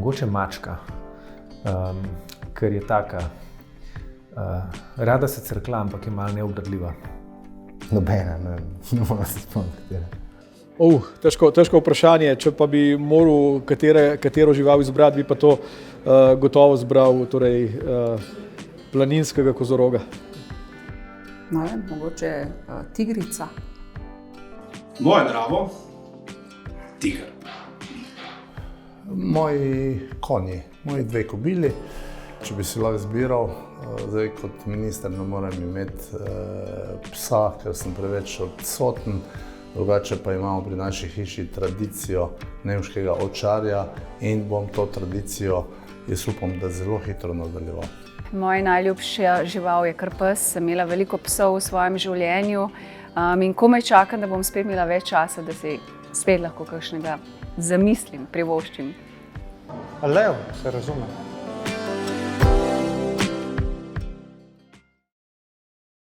Mogoče mačka, ker je taka, rada se crkla, ampak je malo neobvladljiva. Nobena, ne morem se spomniti, katera. Težko vprašanje. Če pa bi moral katero žival izbrati, bi pa to gotovo izbral, torej planinskega kozoroga. Ne vem, mogoče tigrica. Moje drago, tiger. Moji konji, moji 2 kobili. Če bi si lahko izbiral, zdaj kot minister ne morem imeti psa, ker sem preveč odsoten. Drugače pa imamo pri naši hiši tradicijo nemškega ovčarja in bom to tradicijo, jaz upam, da zelo hitro nadaljeval. Moja najljubša žival je kar pes. Sem imela veliko psov v svojem življenju in komaj čakam, da bom spet imela več časa, da si spet lahko kakšnega zamislim, privoščim. Lev, se razume.